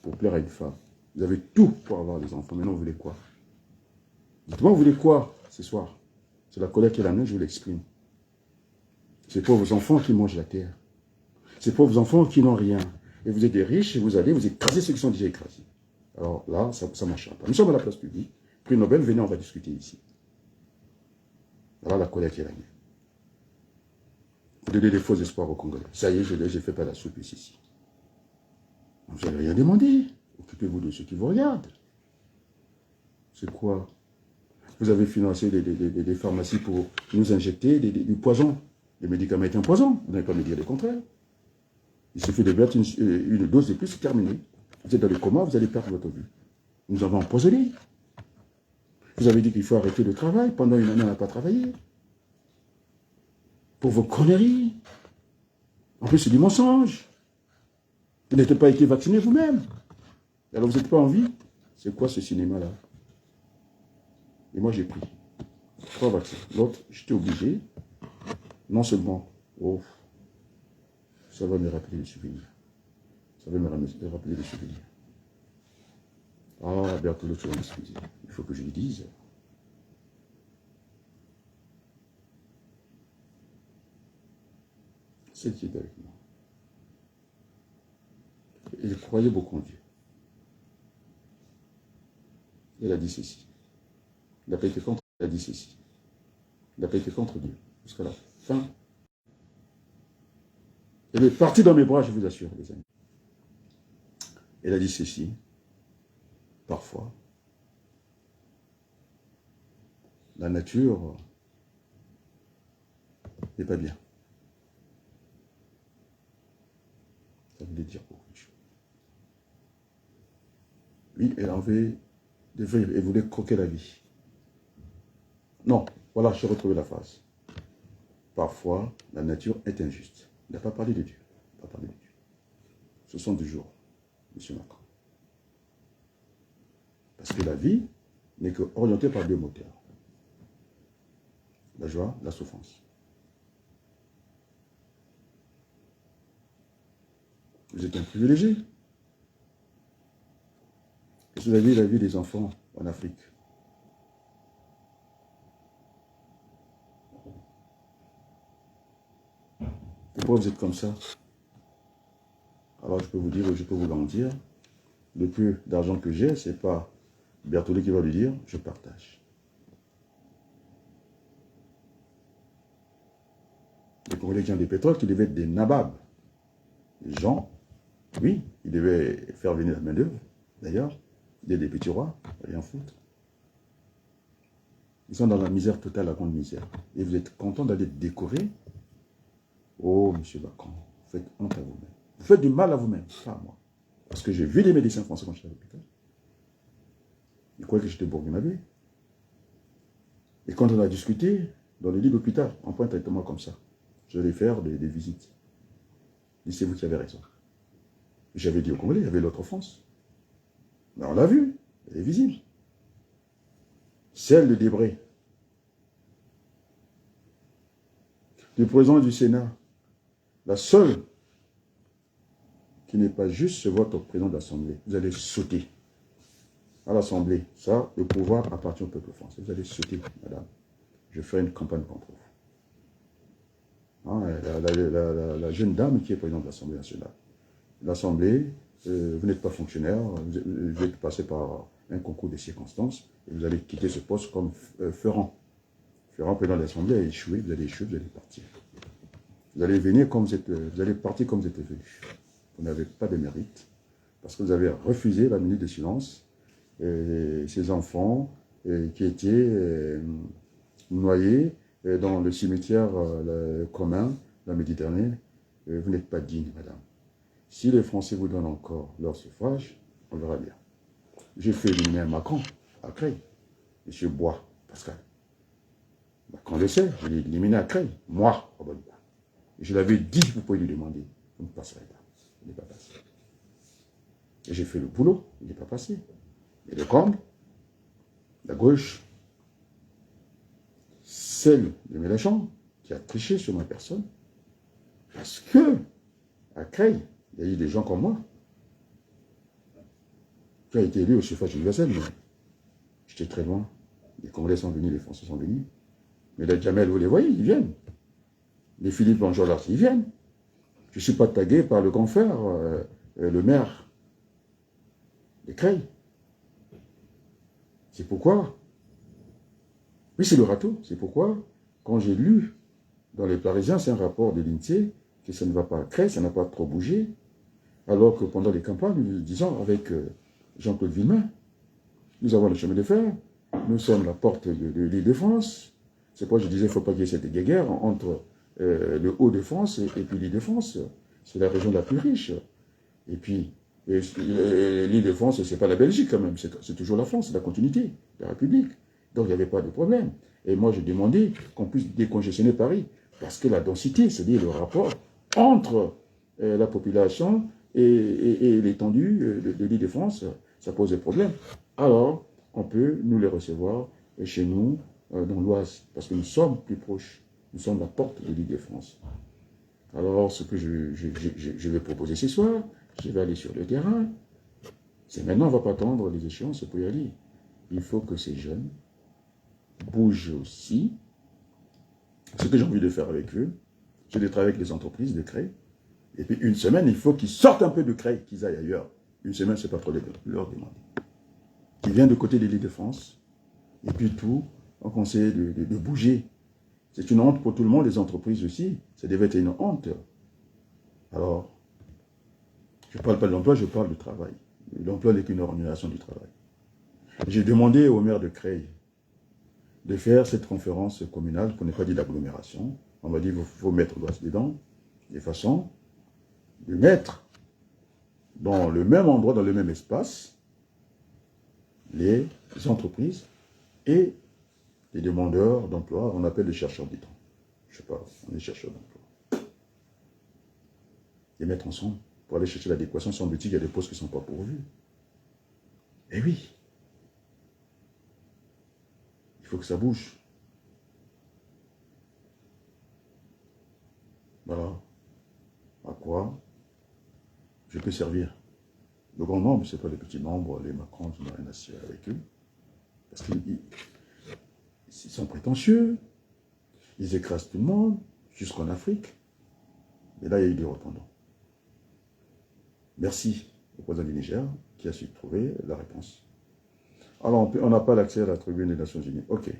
pour plaire à une femme. Vous avez tout pour avoir des enfants. Maintenant, vous voulez quoi? Dites-moi, vous voulez quoi ce soir? C'est la colère qui est la mienne, je vous l'exprime. C'est pour vos enfants qui mangent la terre. C'est pour vos enfants qui n'ont rien. Et vous êtes des riches et vous allez vous écraser ceux qui sont déjà écrasés. Alors là, ça ne marchera pas. Nous sommes à la place publique. Prix Nobel, venez, on va discuter ici. Voilà la colère qui est la mienne. Vous donnez des faux espoirs aux Congolais. Ça y est, j'ai fait pas la soupe ici. Vous n'avez rien demandé. Occupez-vous de ceux qui vous regardent. C'est quoi? Vous avez financé des pharmacies pour nous injecter du poison. Les médicaments étaient un poison. Vous n'allez pas me dire le contraire. Il suffit de mettre une dose de plus, c'est terminé. Vous êtes dans le coma, vous allez perdre votre vie. Nous avons empoisonné. Vous avez dit qu'il faut arrêter le travail. Pendant une année, on n'a pas travaillé. Pour vos conneries. En plus, c'est du mensonge. Vous n'êtes pas été vacciné vous-même. Alors, vous n'êtes pas en vie. C'est quoi ce cinéma-là? Et moi, j'ai pris 3 vaccins. L'autre, j'étais obligé. Non seulement, oh, ça va me rappeler des souvenirs. Ça va me rappeler des souvenirs. Ah, bientôt l'autre, il faut que je lui dise. Celle qui est avec moi. Il croyait beaucoup en Dieu. Il a dit ceci. Il n'a pas été contre, il a dit ceci. Il n'a pas été contre Dieu. Jusqu'à la fin. Il est parti dans mes bras, je vous assure, les amis. Il a dit ceci. Parfois, la nature n'est pas bien. Ça voulait dire beaucoup de choses. Lui, elle avait des vraies, elle voulait croquer la vie. Non, voilà, j'ai retrouvé la phrase. Parfois, la nature est injuste. Il n'a pas parlé de Dieu. Il n'a pas parlé de Dieu. Ce sont du jour, M. Macron. Parce que la vie n'est qu'orientée par 2 moteurs. La joie, la souffrance. Vous êtes un privilégié. Est-ce que vous avez vu la vie des enfants en Afrique? Pourquoi vous êtes comme ça? Alors je peux vous dire, je peux vous garantir, le peu d'argent que j'ai, ce n'est pas Berthollet qui va lui dire, je partage. Les Congolais qui ont des pétroles, qui devaient être des nababs. Les gens, oui, ils devaient faire venir la main-d'œuvre. D'ailleurs, il y a des petits rois, rien foutre. Ils sont dans la misère totale, la grande misère. Et vous êtes content d'aller décorer. Oh, M. Macron, vous faites honte à vous-même. Vous faites du mal à vous-même, pas à moi. Parce que j'ai vu les médecins français quand j'étais à l'hôpital. Ils croyaient que j'étais bourguinabé. Et quand on a discuté, dans le lit d'hôpital, on prend un traitement comme ça. Je vais faire des visites. Et c'est vous qui avez raison. J'avais dit au Congolais, il y avait l'autre France. Mais on l'a vu, elle est visible. Celle de Debré, du président du Sénat, la seule qui n'est pas juste, c'est votre président de l'Assemblée. Vous allez sauter à l'Assemblée. Ça, le pouvoir appartient au peuple français. Vous allez sauter, madame. Je ferai une campagne contre vous. Hein, la jeune dame qui est présidente de l'Assemblée nationale. L'Assemblée, vous n'êtes pas fonctionnaire, vous êtes passé par un concours de circonstances, et vous allez quitter ce poste comme Ferrand. Ferrand, président de l'Assemblée, a échoué, vous allez échouer, vous allez partir. Vous allez venir comme vous êtes, vous allez partir comme vous êtes venu. Vous n'avez pas de mérite, parce que vous avez refusé la minute de silence, et ces enfants qui étaient noyés dans le cimetière commun de la Méditerranée. Vous n'êtes pas digne, madame. Si les Français vous donnent encore leur suffrage, on verra bien. J'ai fait éliminer Macron à Creil, M. Bois, Pascal. Macron le sait, je l'ai éliminé à Creil, moi, Robert. Je l'avais dit, vous pouvez lui demander. Vous ne passerez pas. Il n'est pas passé. Et j'ai fait le boulot, il n'est pas passé. Et le comble, la gauche, celle de Mélenchon, qui a triché sur ma personne, parce que, à Creil, il y a eu des gens comme moi, qui ont été élus au suffrage universel, mais j'étais très loin. Les Congolais sont venus, les Français sont venus. Mais les Jamel, vous les voyez, ils viennent. Les Philippe Langeolas, ils viennent. Je ne suis pas tagué par le grand frère, le maire de Creil. C'est pourquoi, oui, c'est le râteau, c'est pourquoi, quand j'ai lu dans les Parisiens, c'est un rapport de l'INSEE, que ça ne va pas à Creil, ça n'a pas trop bougé, alors que pendant les campagnes, nous disons avec Jean-Claude Villemain, nous avons le chemin de fer, nous sommes la porte de l'île de France. C'est pourquoi je disais qu'il ne faut pas qu'il y ait cette guerre entre le Haut-de-France et puis l'île de France. C'est la région la plus riche. Et puis, l'île de France, ce n'est pas la Belgique quand même, c'est toujours la France, c'est la continuité, la République. Donc il n'y avait pas de problème. Et moi, je demandais qu'on puisse décongestionner Paris, parce que la densité, c'est-à-dire le rapport entre la population et l'étendue de l'île de France, ça pose des problèmes. Alors, on peut nous les recevoir chez nous, dans l'Oise, parce que nous sommes plus proches. Nous sommes la porte de l'île de France. Alors, ce que je vais proposer ce soir, je vais aller sur le terrain. C'est maintenant, on ne va pas attendre les échéances pour y aller. Il faut que ces jeunes bougent aussi. Ce que j'ai envie de faire avec eux, c'est de travailler avec les entreprises de Creil. Et puis une semaine, il faut qu'ils sortent un peu de Creil, qu'ils aillent ailleurs. Une semaine, c'est pas trop leur demander. Qu'ils viennent de côté de l'île de France. Et puis tout, on conseille de bouger. C'est une honte pour tout le monde, les entreprises aussi. Ça devait être une honte. Alors, je ne parle pas de l'emploi, je parle du travail. L'emploi n'est qu'une organisation du travail. J'ai demandé au maire de Creil de faire cette conférence communale, qu'on n'ait pas dit d'agglomération. On m'a dit qu'il faut mettre l'Oise dedans, de façon de mettre dans le même endroit, dans le même espace, les entreprises et les demandeurs d'emploi. On appelle les chercheurs du temps. Je ne sais pas, on est chercheurs d'emploi. Les mettre ensemble pour aller chercher l'adéquation. Semble-t-il, il y a des postes qui ne sont pas pourvus. Eh oui. Il faut que ça bouge. Voilà. À quoi je peux servir. Le grand nombre, ce n'est pas les petits membres, les Macron, je n'ai rien à cirer avec eux. Parce qu'ils sont prétentieux. Ils écrasent tout le monde, jusqu'en Afrique. Et là, il y a eu des répondants. Merci au président du Niger qui a su trouver la réponse. Alors, on n'a pas l'accès à la tribune des Nations Unies. Ok.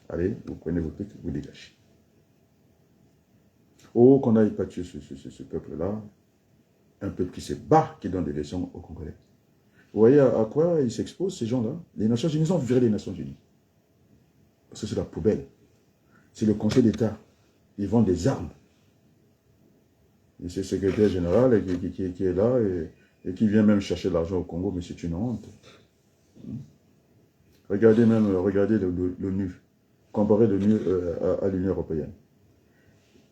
Allez, vous prenez vos trucs, vous dégagez. Oh, qu'on n'aille pas tuer ce peuple-là. Un peuple qui se bat, qui donne des leçons aux Congolais. Vous voyez à quoi ils s'exposent, ces gens-là? Les Nations Unies ont viré les Nations Unies. Parce que c'est la poubelle. C'est le Conseil d'État. Ils vendent des armes. Et c'est le secrétaire général qui est là et qui vient même chercher de l'argent au Congo, mais c'est une honte. Regardez l'ONU. Comparez l'ONU à l'Union européenne.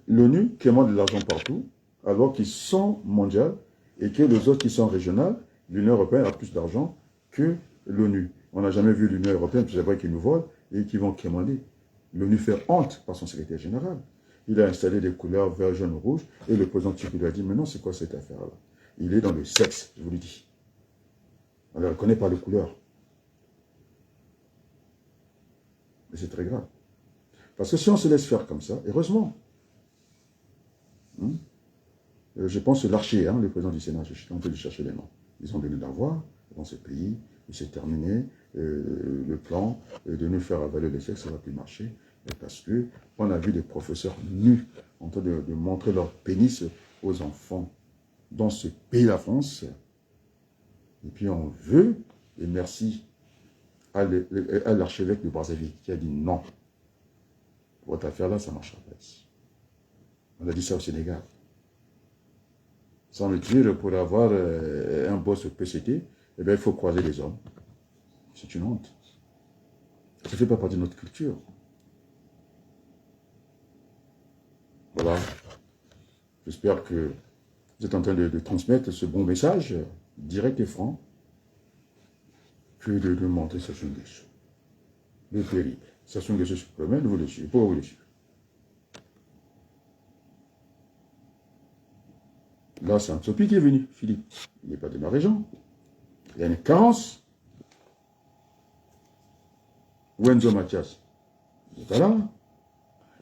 L'ONU qui demande de l'argent partout, alors qu'ils sont mondiaux et que les autres qui sont régionales, l'Union européenne a plus d'argent que l'ONU. On n'a jamais vu l'Union européenne, c'est vrai qu'ils nous volent et qu'ils vont quémander. L'ONU fait honte par son secrétaire général. Il a installé des couleurs vert, jaune, rouge, et le président Tshisekedi lui a dit, mais non, c'est quoi cette affaire-là? Il est dans le sexe, je vous le dis. On ne le reconnaît pas les couleurs. Mais c'est très grave. Parce que si on se laisse faire comme ça, heureusement, je pense que l'archer, le président du Sénat, je suis en train de chercher les noms. Ils ont donné la voix dans ce pays, il s'est terminé, le plan de nous faire avaler le sexe, ça ne va plus marcher. Parce qu'on a vu des professeurs nus en train de montrer leur pénis aux enfants dans ce pays, la France. Et puis on veut, et merci à l'archevêque de Brazzaville qui a dit non. Votre affaire-là, ça ne marchera pas ici. On a dit ça au Sénégal. Sans le dire, pour avoir un boss au PCT, eh bien, il faut croiser les hommes. C'est une honte. Ça ne fait pas partie de notre culture. Voilà. J'espère que vous êtes en train de transmettre ce bon message, direct et franc, que de montrer Sassou Nguesso. Le péril. Sassou Nguesso se promène, vous le suivez. Pourquoi vous le suivez? Là, c'est un Tsopi qui est venu, Philippe. Il n'est pas de ma région. Il y a une carence. Wenzo Mathias, il n'est pas là.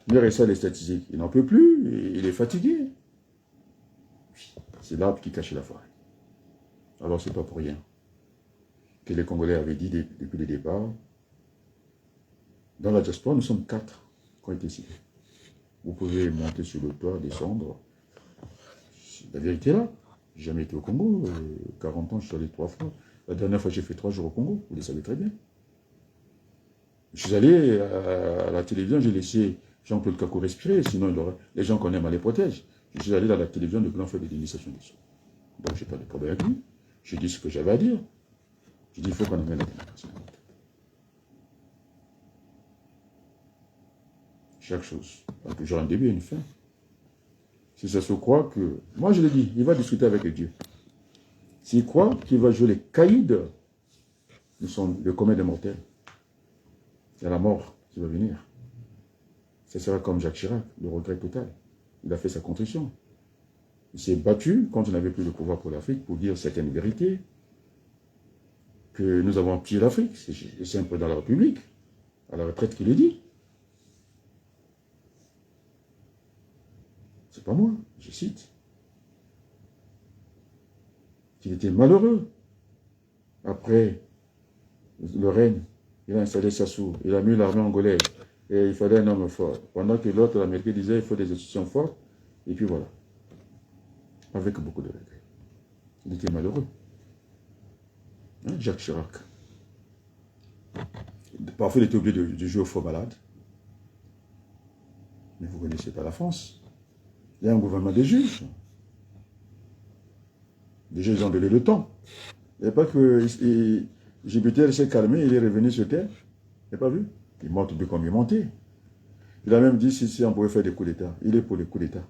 Nerissa, les statistiques, il n'en peut plus. Il est fatigué. C'est l'arbre qui cachait la forêt. Alors, ce n'est pas pour rien que les Congolais avaient dit depuis le départ, dans la diaspora, nous sommes 4 qui ont été cités. Vous pouvez monter sur le toit, descendre. La vérité est là. J'ai jamais été au Congo. 40 ans, je suis allé 3 fois. La dernière fois, j'ai fait 3 jours au Congo. Vous le savez très bien. Je suis allé à la télévision, j'ai laissé Jean-Claude Kakou respirer, sinon les gens qu'on aime, on les protège. Je suis allé dans la télévision de grand fait de l'initiation des sous. Donc, je n'ai pas de problème avec lui. J'ai dit ce que j'avais à dire. J'ai dit, il faut qu'on amène la démocratie. Chaque chose a toujours un début et une fin. Si ça se croit que... Moi, je l'ai dit, il va discuter avec Dieu. S'il croit qu'il va jouer les caïds, nous sommes le commun des mortels. C'est la mort qui va venir. Ça sera comme Jacques Chirac, le regret total. Il a fait sa contrition. Il s'est battu quand on n'avait plus le pouvoir pour l'Afrique pour dire certaines vérités, que nous avons pillé l'Afrique. C'est un peu dans la République, à la retraite qu'il le dit. C'est pas moi, je cite. Qu'il était malheureux. Après le règne, il a installé Sassou, il a mis l'armée angolaise, et il fallait un homme fort. Pendant que l'autre, l'Américain, disait il faut des institutions fortes, et puis voilà. Avec beaucoup de regrets. Il était malheureux. Hein, Jacques Chirac. Parfois, il était obligé de jouer au faux malade. Mais vous ne connaissez pas la France. Il y a un gouvernement des juges. Les juges ont donné le temps. Il n'y a pas que Jupiter s'est calmé, il est revenu sur Terre. Il n'a pas vu? Il monte bien comme il montait. Il a même dit si on pouvait faire des coups d'État. Il est pour les coups d'État.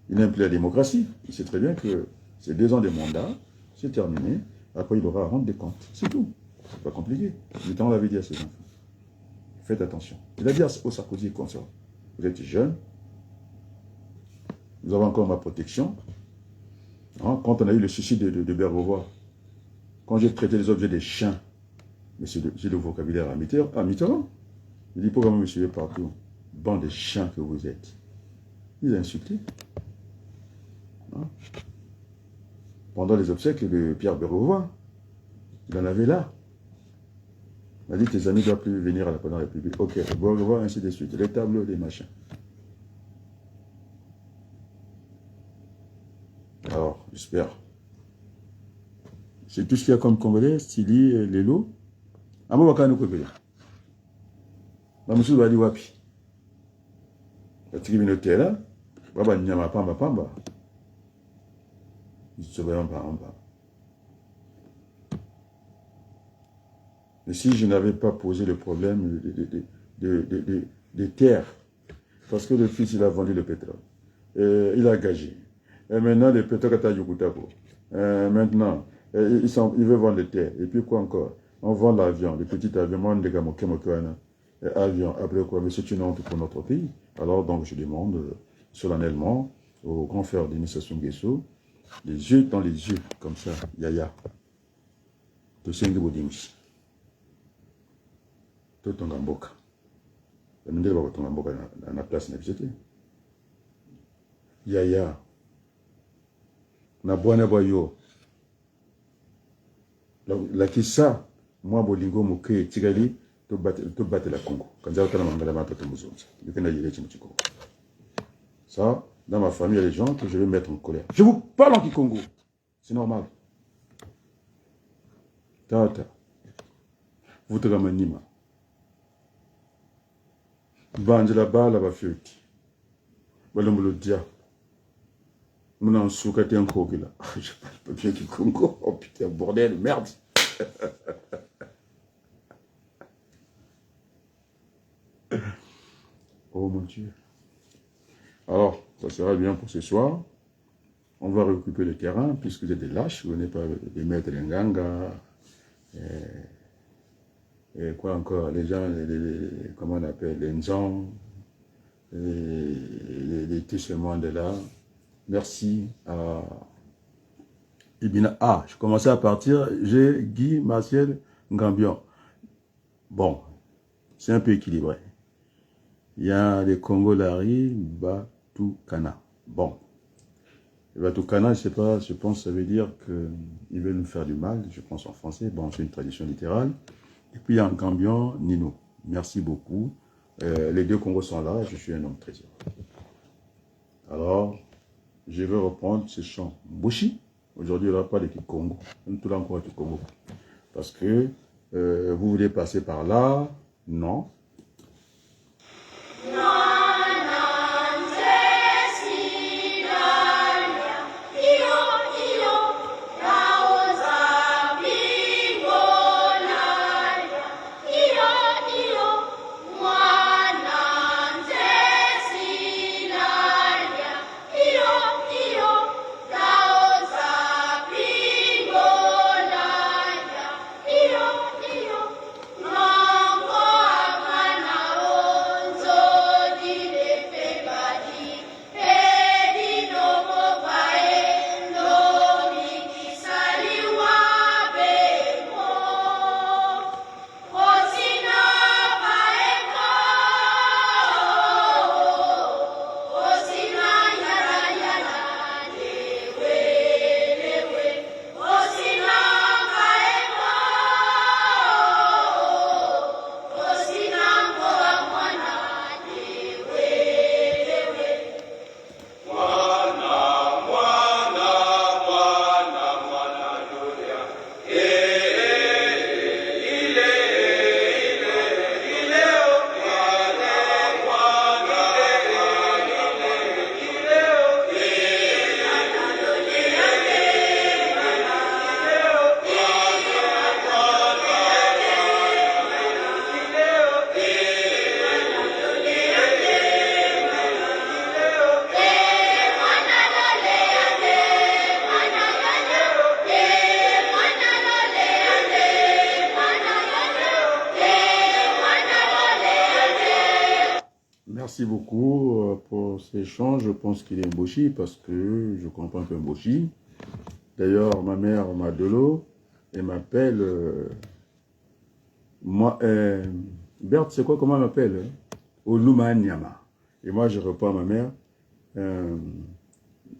Il n'aime plus la démocratie. Il sait très bien que c'est 2 ans de mandat, c'est terminé. Après, il aura à rendre des comptes. C'est tout. C'est pas compliqué. Mitterrand l'avait dit à ses enfants. Faites attention. Il a dit au Sarkozy comme ça. Vous êtes jeune. Vous avez encore ma protection. Hein, quand on a eu le suicide de Bergovois, quand j'ai traité les objets des chiens, mais c'est le vocabulaire à Mitterrand. Il dit, pourquoi vous me suivez partout? Bande de chiens que vous êtes. Il a insulté. Hein? Pendant les obsèques de Pierre Bergovois, il en avait là. Il a dit, tes amis ne doivent plus venir à la Première République. Ok, Bergovois, ainsi de suite. Les tableaux, les machins. Alors, j'espère. C'est tout ce qu'il y a comme Congolais, Stili, Lelo. Amo wakano kwebele. Bamusu bali wapi. Batiki binote là. Baba nyama pamba. Ils se voient en bas. Mais si je n'avais pas posé le problème des terres, parce que le fils, il a vendu le pétrole. Il a gagé. Et maintenant, le pétrole est à Yokutako. Maintenant, il veut vendre les terres. Et puis quoi encore? On vend l'avion, le petit avion, avion, après quoi? Mais c'est une honte pour notre pays. Alors donc je demande solennellement au grand frère Denis Sassou Nguesso, les yeux dans les yeux, comme ça, Yaya. Tosenge Bodimchi. Totonga Mboka. Namendele Bakotonga Mboka na place na visite. Yaya. Na bwana boyo. La kisa, moi bolingo moke tigali, Tu battes la Congo. Quand tu as ça, dans ma famille, il y a des gens que je vais mettre en colère. Je vous parle en Kikongo. C'est normal. Tata. Vous te ramenez Nima. Banjela bala ba fiuti. Balombo dia. Mon en soukate un là. Je parle pas bien Kikongo. Oh putain, bordel, merde. Oh mon Dieu. Alors, ça sera bien pour ce soir. On va récupérer le terrain, puisque vous êtes des lâches, vous n'êtes pas des maîtres d'Inganga. Et quoi encore, les gens, comment on appelle, les Nzong, tout ce monde-là. Merci à Ibina. Ah, je commençais à partir, j'ai Guy Martial Ngambion. Bon, c'est un peu équilibré. Il y a les Congolari, Batoukana. Bon. Batoukana, je sais pas, je pense que ça veut dire qu'ils veulent nous faire du mal, je pense en français. Bon, c'est une tradition littérale. Et puis il y a un Gambian, Nino. Merci beaucoup. Les deux Congos sont là, je suis un homme très heureux. Alors, je vais reprendre ce chant Bushi. Aujourd'hui, il n'y aura pas de Congo. Tout là encore du Congo. Parce que vous voulez passer par là. Non. Merci beaucoup pour cet échange. Je pense qu'il est un Mboshi parce que je comprends un peu un Mboshi. D'ailleurs, ma mère m'a de l'eau et m'appelle. Berthe, c'est quoi, comment elle m'appelle? Oluma Nyama. Et moi, je réponds à ma mère.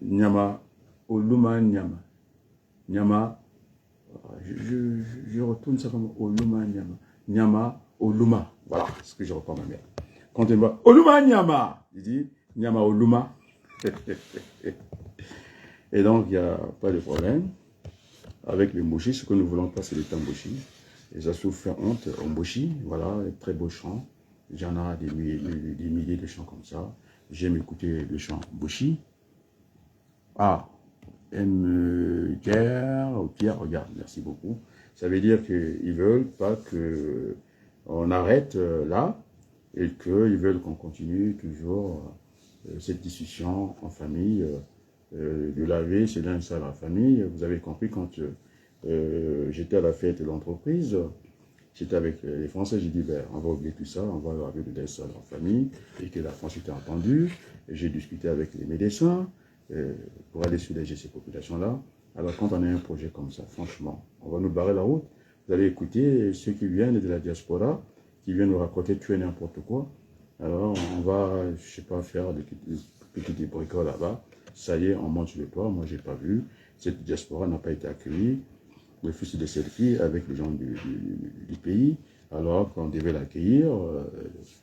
Nyama. Oluma Nyama. Nyama. Je retourne ça comme Oluma Nyama. Nyama, Oluma. Voilà ce que je réponds à ma mère. Quand elle me dit Oluma Nyama, je dis Nyama Oluma. Et donc, il n'y a pas de problème. Avec les Mboshi, ce que nous voulons pas, c'est les Mboshi. Et ça se fait honte au Mboshi. Voilà, très beau chant. J'en ai des milliers de chants comme ça. J'aime écouter le chant Mboshi. Ah, Pierre, regarde, merci beaucoup. Ça veut dire qu'ils veulent pas qu'on arrête là. Et qu'ils veulent qu'on continue toujours cette discussion en famille, de laver ses linges sales à la famille. Vous avez compris, quand j'étais à la fête de l'entreprise, j'étais avec les Français, j'ai dit, ben, on va oublier tout ça, on va laver le linge sale en famille, et que la France était entendue. J'ai discuté avec les médecins pour aller soulager ces populations-là. Alors quand on a un projet comme ça, franchement, on va nous barrer la route. Vous allez écouter ceux qui viennent de la diaspora, qui viennent nous raconter tuer n'importe quoi. Alors, on va, je sais pas, faire des petits bricoles là-bas. Ça y est, on monte sur le toit. Moi, j'ai pas vu. Cette diaspora n'a pas été accueillie. le fils de cette fille avec les gens du pays, alors qu'on devait l'accueillir.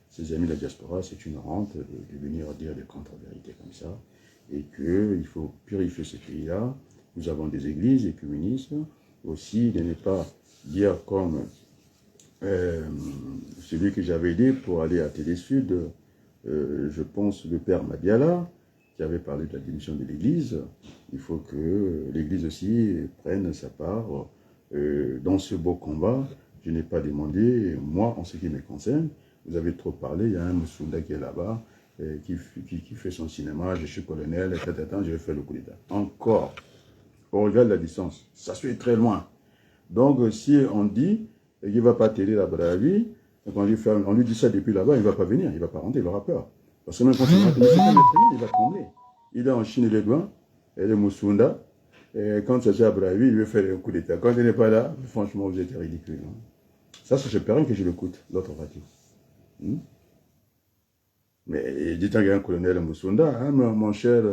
Ses amis de la diaspora, c'est une honte de venir dire des contre-vérités comme ça, et qu'il faut purifier ce pays-là. Nous avons des églises écuménistes, aussi de ne pas dire comme celui que j'avais aidé pour aller à Télé Sud, je pense le père Madiala, qui avait parlé de la démission de l'Église. Il faut que l'Église aussi prenne sa part dans ce beau combat. Je n'ai pas demandé, moi, en ce qui me concerne, vous avez trop parlé, il y a un Moussounda qui est là-bas, qui fait son cinéma, je suis colonel, je vais faire le coup d'État. Encore, on regarde la distance, ça suit très loin. Donc, si on dit qu'il ne va pas t'aider là-bas dans la vie, on lui dit ça depuis là-bas, il ne va pas venir, il ne va pas rentrer, il aura peur. Parce que même quand il va trembler. Il est en Chine, il est loin, et le Moussounda, et quand c'est à Bravi, il veut faire un coup d'État. Quand il n'est pas là, franchement, vous êtes ridicule. Hein. Ça, c'est chez Perrin que je l'écoute, l'autre radio. Mais dites qu'il y a un colonel Moussounda, hein, mon cher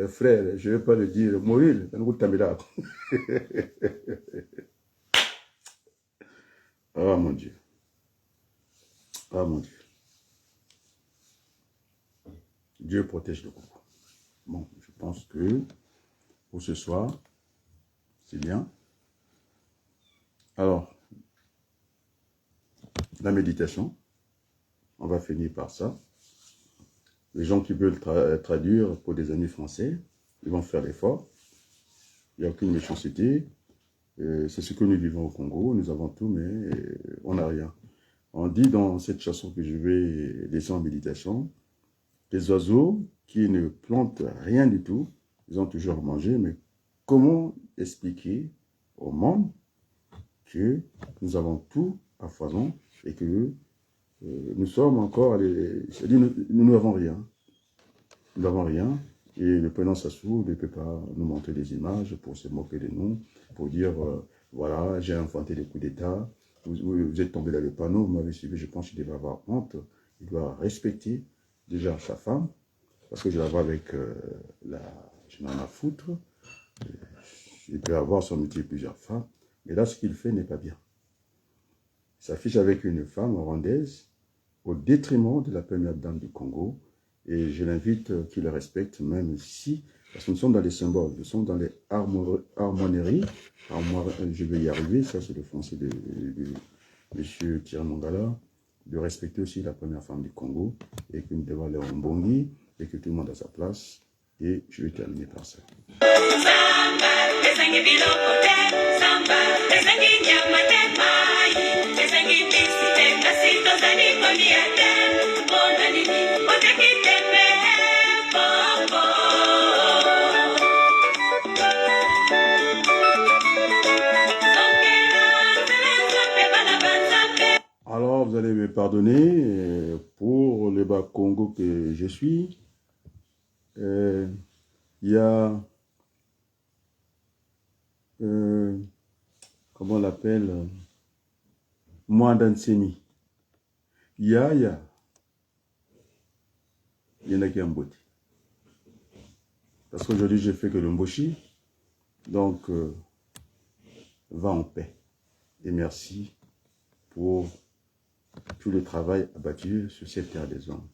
frère, je ne vais pas le dire, mourir, c'est un coup de tamila. Oh mon Dieu. Oh mon Dieu. Dieu protège le Congo. Bon, je pense que pour ce soir, c'est bien. Alors, la méditation, on va finir par ça. Les gens qui veulent traduire pour des amis français, ils vont faire l'effort. Il n'y a aucune méchanceté. C'est ce que nous vivons au Congo. Nous avons tout, mais on n'a rien. On dit dans cette chanson que je vais laisser en méditation, les oiseaux qui ne plantent rien du tout, ils ont toujours à manger, mais comment expliquer au monde que nous avons tout à foison et que nous sommes encore, c'est-à-dire nous n'avons rien. Nous n'avons rien et le président Sassou ne peut pas nous montrer des images pour se moquer de nous, pour dire, voilà, j'ai inventé des coups d'État, vous êtes tombé dans le panneau, vous m'avez suivi, je pense qu'il devrait avoir honte, il doit respecter déjà sa femme, parce que je la vois avec je n'en ai à foutre, il peut avoir son métier plusieurs femmes, mais là ce qu'il fait n'est pas bien. Il s'affiche avec une femme rwandaise au détriment de la première dame du Congo, et je l'invite qu'il respecte même si, parce que nous sommes dans les symboles, nous sommes dans les harmonieries, je vais y arriver, ça c'est le français de M. Thierry Mongala, de respecter aussi la première femme du Congo, et que nous devons aller en Bongi, et que tout le monde a sa place, et je vais terminer par ça. Alors, vous allez me pardonner pour le bas Congo que je suis. Il y a, comment on l'appelle, Mwandansemi. Il y en a qui ont beauté. Parce qu'aujourd'hui, je fais que le mboshi. Donc, va en paix. Et merci pour tout le travail abattu sur cette terre des hommes.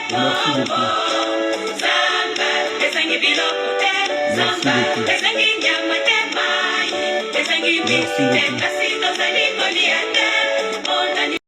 Merci beaucoup.